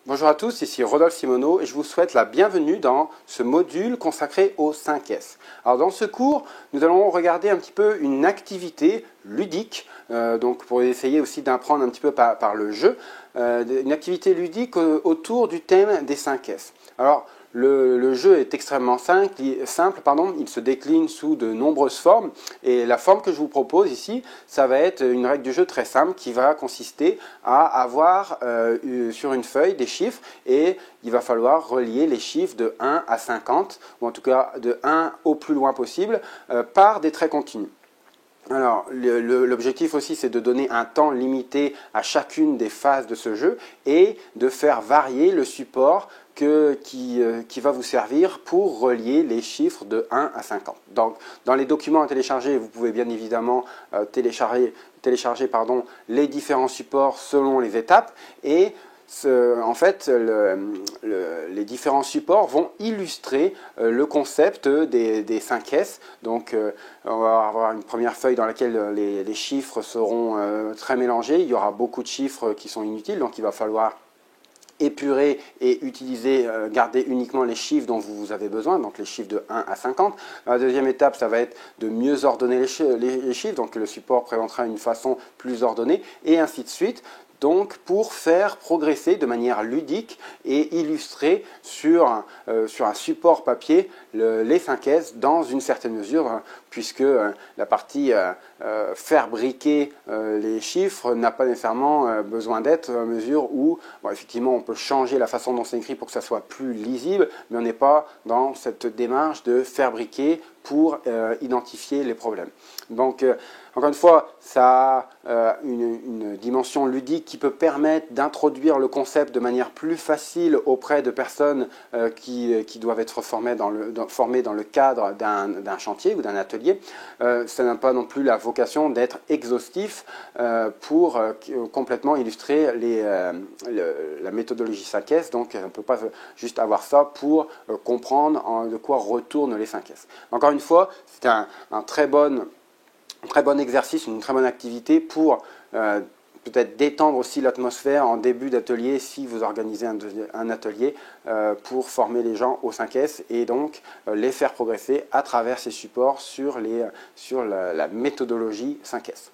Bonjour à tous, ici Rodolphe Simoneau et je vous souhaite la bienvenue dans ce module consacré aux 5S. Alors dans ce cours, nous allons regarder un petit peu une activité ludique, donc pour essayer aussi d'apprendre un petit peu par le jeu, une activité ludique autour du thème des 5S. Alors le jeu est extrêmement simple, il se décline sous de nombreuses formes et la forme que je vous propose ici, ça va être une règle du jeu très simple qui va consister à avoir sur une feuille des chiffres et il va falloir relier les chiffres de 1 à 50 ou en tout cas de 1 au plus loin possible par des traits continus. Alors, l'objectif aussi, c'est de donner un temps limité à chacune des phases de ce jeu et de faire varier le support qui va vous servir pour relier les chiffres de 1 à 50. Donc, dans les documents à télécharger, vous pouvez bien évidemment télécharger les différents supports selon les étapes et en fait, les différents supports vont illustrer le concept des 5S. Donc, on va avoir une première feuille dans laquelle les chiffres seront très mélangés. Il y aura beaucoup de chiffres qui sont inutiles, donc il va falloir épurer et utiliser, garder uniquement les chiffres dont vous avez besoin, donc les chiffres de 1 à 50. La deuxième étape, ça va être de mieux ordonner les chiffres, donc le support présentera une façon plus ordonnée, et ainsi de suite. Donc, pour faire progresser de manière ludique et illustrer sur un support papier les 5S dans une certaine mesure, puisque la partie faire briquer les chiffres n'a pas nécessairement besoin d'être à mesure où, bon, effectivement, on peut changer la façon dont c'est écrit pour que ça soit plus lisible, mais on n'est pas dans cette démarche de faire briquer pour identifier les problèmes. Donc, encore une fois, ça a une dimension ludique qui peut permettre d'introduire le concept de manière plus facile auprès de personnes qui doivent être formées dans le cadre d'un chantier ou d'un atelier. Ça n'a pas non plus la vocation d'être exhaustif pour complètement illustrer la méthodologie 5S. Donc, on ne peut pas juste avoir ça pour comprendre de quoi retournent les 5S. Encore une fois, c'est un très bon exercice, une très bonne activité pour peut-être détendre aussi l'atmosphère en début d'atelier si vous organisez un atelier pour former les gens aux 5S et donc les faire progresser à travers ces supports sur la méthodologie 5S.